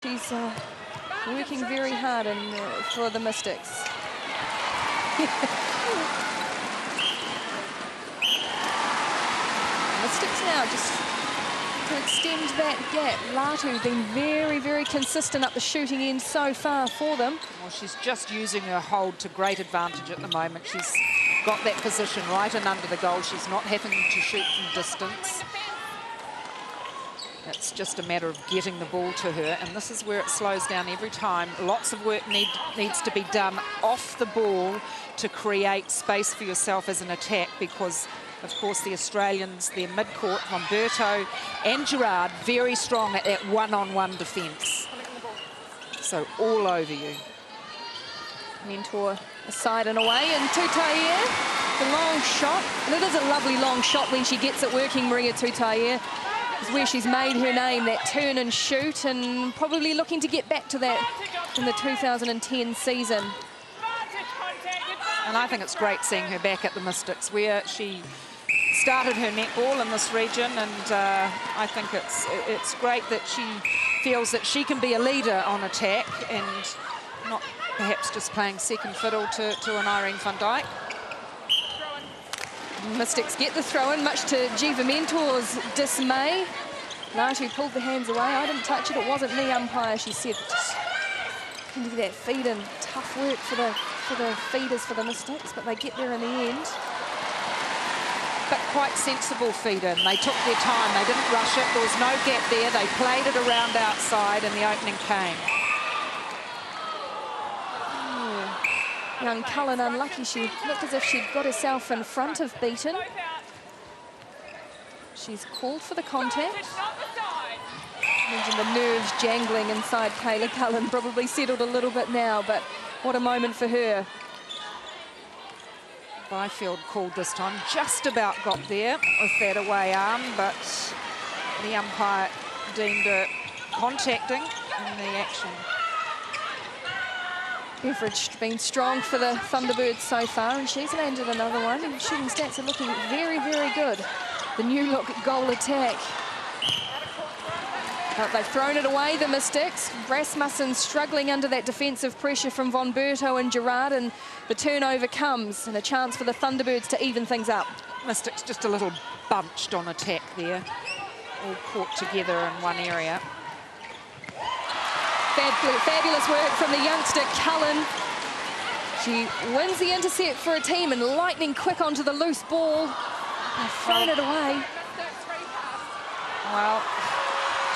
She's working very hard for the Mystics. Mystics now just to extend that gap. Latu been very, very consistent up the shooting end so far for them. Well, she's just using her hold to great advantage at the moment. She's got that position right and under the goal. She's not having to shoot from distance. It's just a matter of getting the ball to her, and this is where it slows down every time. Lots of work needs to be done off the ball to create space for yourself as an attack, because, of course, the Australians, their mid-court, Humberto and Gerard, very strong at that one-on-one defence. So all over you. Mentor aside and away, and Tutaia, the long shot. And it is a lovely long shot when she gets it working, Maria Tutaia. Is where she's made her name, that turn and shoot, and probably looking to get back to that in the 2010 season. And I think it's great seeing her back at the Mystics, where she started her netball in this region, and I think it's great that she feels that she can be a leader on attack and not perhaps just playing second fiddle to an Irene van Dijk. Mystics get the throw-in, much to Jiva Mentor's dismay. Latu pulled the hands away. I didn't touch it. It wasn't me, umpire, she said. Just looking to get that feed in. Tough work for the feeders for the Mystics, but they get there in the end. But quite sensible feed in. They took their time. They didn't rush it. There was no gap there. They played it around outside, and the opening came. Young Cullen unlucky. She looked as if she'd got herself in front of Beaton. She's called for the contact. Imagine the nerves jangling inside Kayla Cullen. Probably settled a little bit now, but what a moment for her. Byfield called this time. Just about got there with that away arm, but the umpire deemed it contacting in the action. Beveridge been strong for the Thunderbirds so far, and she's landed another one. And shooting stats are looking very, very good. The new look goal attack. But they've thrown it away, the Mystics. Rasmussen struggling under that defensive pressure from Humberto and Gerard, and the turnover comes, and a chance for the Thunderbirds to even things up. Mystics just a little bunched on attack there, all caught together in one area. Fabulous work from the youngster Cullen. She wins the intercept for a team, and lightning quick onto the loose ball. They've thrown it away. Well,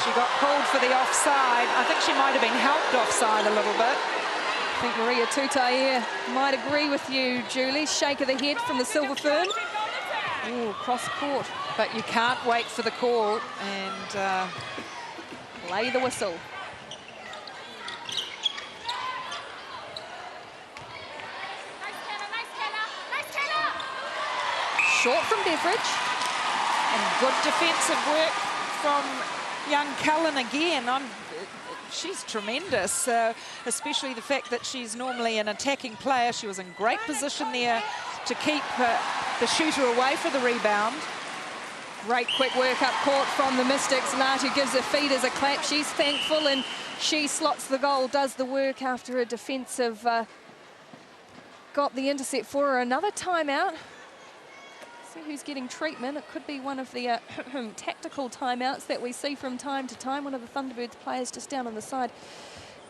she got called for the offside. I think she might have been helped offside a little bit. I think Maria Tutaia might agree with you, Julie. Shake of the head from the Silver Fern. Ooh, cross court. But you can't wait for the call and play the whistle. Short from Beveridge. And good defensive work from young Cullen again. She's tremendous, especially the fact that she's normally an attacking player. She was in great position there to keep the shooter away for the rebound. Great quick work up court from the Mystics. Latu gives the feeders a clap. She's thankful, and she slots the goal, does the work after a defensive got the intercept for her. Another timeout. See who's getting treatment. It could be one of the tactical timeouts that we see from time to time. One of the Thunderbirds players just down on the side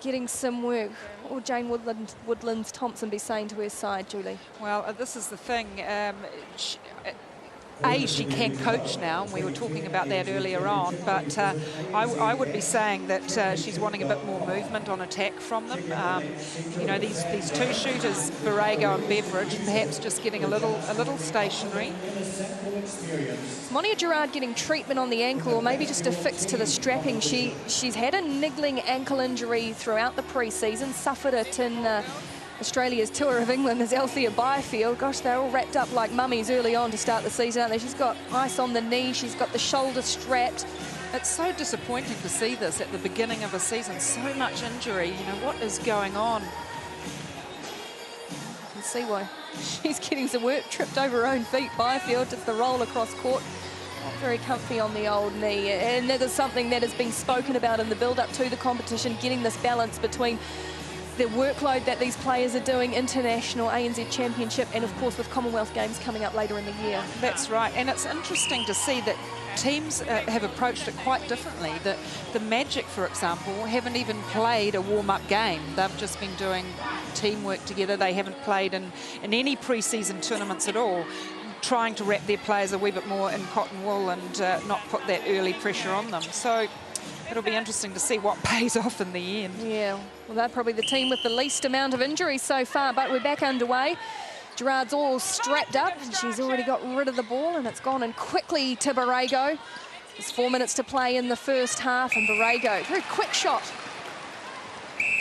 getting some work. What will Jane Woodlands Thompson be saying to her side, Julie? Well, this is the thing. She can coach now, and we were talking about that earlier on, but I would be saying that she's wanting a bit more movement on attack from them. You know, these two shooters, Borrego and Beveridge, perhaps just getting a little stationary. Monia Gerard getting treatment on the ankle, or maybe just a fix to the strapping. She's had a niggling ankle injury throughout the pre-season, suffered it in Australia's Tour of England as Althea Byfield. Gosh, they're all wrapped up like mummies early on to start the season, aren't they? She's got ice on the knee, she's got the shoulder strapped. It's so disappointing to see this at the beginning of a season. So much injury, you know, what is going on? You can see why she's getting some work, tripped over her own feet. Byfield just the roll across court. Not very comfy on the old knee, and that is something that has been spoken about in the build-up to the competition, getting this balance between the workload that these players are doing, international, ANZ Championship, and of course with Commonwealth Games coming up later in the year. That's right, and it's interesting to see that teams have approached it quite differently. The Magic, for example, haven't even played a warm-up game. They've just been doing teamwork together. They haven't played in any pre-season tournaments at all, trying to wrap their players a wee bit more in cotton wool and not put that early pressure on them. So it'll be interesting to see what pays off in the end. Yeah, well, they're probably the team with the least amount of injuries so far, but we're back underway. Gerard's all strapped up, and she's already got rid of the ball, and it's gone in quickly to Borrego. There's 4 minutes to play in the first half, and Borrego, very quick shot.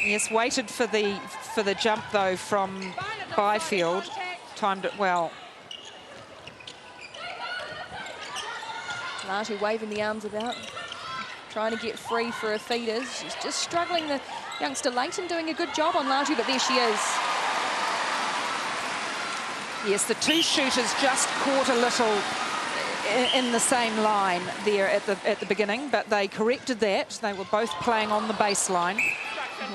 Yes, waited for the jump, though, from Byfield. Timed it well. Latu waving the arms about, trying to get free for her feeders. She's just struggling. The youngster Leighton doing a good job on Latu, but there she is. Yes, the two shooters just caught a little in the same line there at the beginning, but they corrected that. They were both playing on the baseline.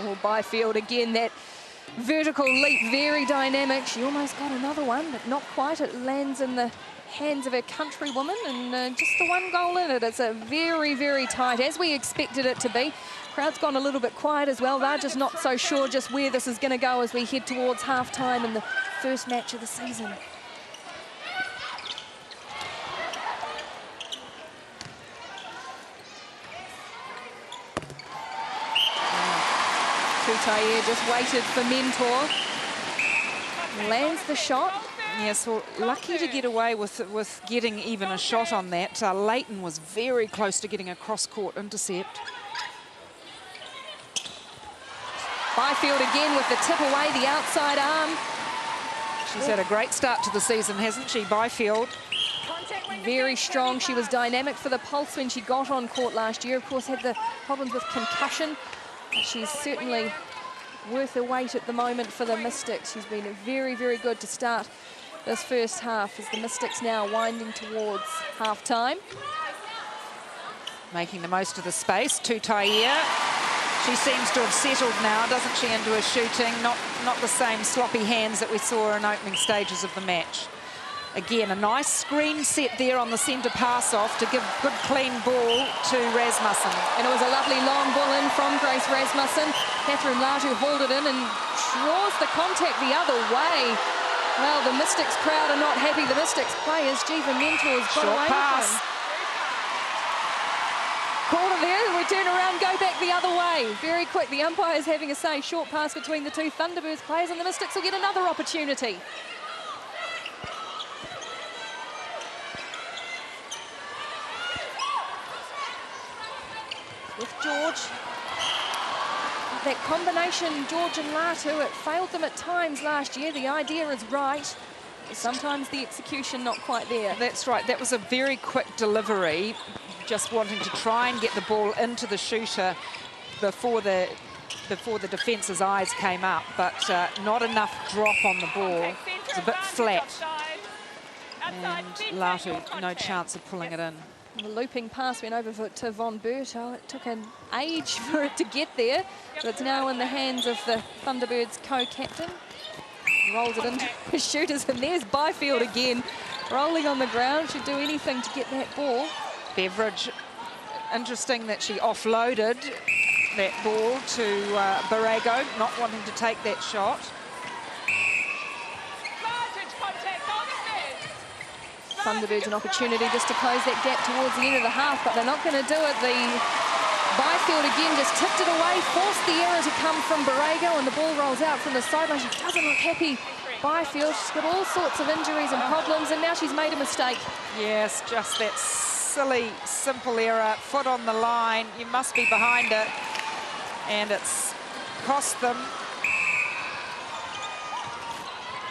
Oh, Byfield again, that vertical leap, very dynamic. She almost got another one, but not quite. It lands in the hands of her countrywoman, and just the one goal in it. It's a very, very tight, as we expected it to be. Crowd's gone a little bit quiet as well. They're just not so sure just where this is going to go as we head towards half-time in the first match of the season. Tutayer just waited for Mentor. Lands the shot. Yes, well, lucky to get away with getting even a shot on that. Leighton was very close to getting a cross-court intercept. Byfield again with the tip away, the outside arm. She's had a great start to the season, hasn't she, Byfield? Very strong. She was dynamic for the Pulse when she got on court last year. Of course, had the problems with concussion. She's certainly worth her weight at the moment for the Mystics. She's been very, very good to start this first half as the Mystics now winding towards half-time. Making the most of the space. Tutayer. She seems to have settled now, doesn't she, into her shooting. Not the same sloppy hands that we saw in opening stages of the match. Again, a nice screen set there on the centre pass-off to give good, clean ball to Rasmussen. And it was a lovely long ball in from Grace Rasmussen. Catherine Latu hauled it in and draws the contact the other way. Well, the Mystics crowd are not happy. The Mystics players, Jiva Mentor's got away pass. from. Corner there, we turn around, go back the other way. Very quick, the umpire's having a say. Short pass between the two Thunderbirds players, and the Mystics will get another opportunity. With George. That combination, George and Latu, it failed them at times last year. The idea is right. Sometimes the execution not quite there. That's right. That was a very quick delivery, just wanting to try and get the ball into the shooter before the defence's eyes came up, but not enough drop on the ball. It's a bit flat. And Latu, no chance of pulling it in. The looping pass went over to Von Berto. It took an age for it to get there, but it's now in the hands of the Thunderbirds co-captain. Rolls it into his shooters, and there's Byfield again, rolling on the ground. Should do anything to get that ball. Beveridge, interesting that she offloaded that ball to Borrego, not wanting to take that shot. Thunderbirds an opportunity just to close that gap towards the end of the half, but they're not going to do it. The Byfield again just tipped it away, forced the error to come from Borrego, and the ball rolls out from the sideline. She doesn't look happy. Byfield, she's got all sorts of injuries and problems, and now she's made a mistake. Yes, just that silly, simple error. Foot on the line, you must be behind it, and it's cost them.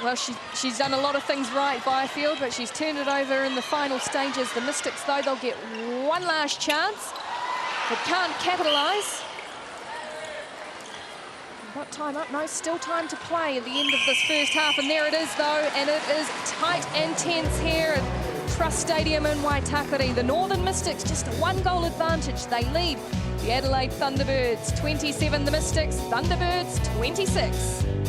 Well, she's done a lot of things right, Byfield, but she's turned it over in the final stages. The Mystics, though, they'll get one last chance, but can't capitalise. Got time up? No, still time to play at the end of this first half, and there it is, though, and it is tight and tense here. Trust Stadium in Waitakere. The Northern Mystics just a 1-goal advantage. They lead the Adelaide Thunderbirds 27, the Mystics, Thunderbirds 26.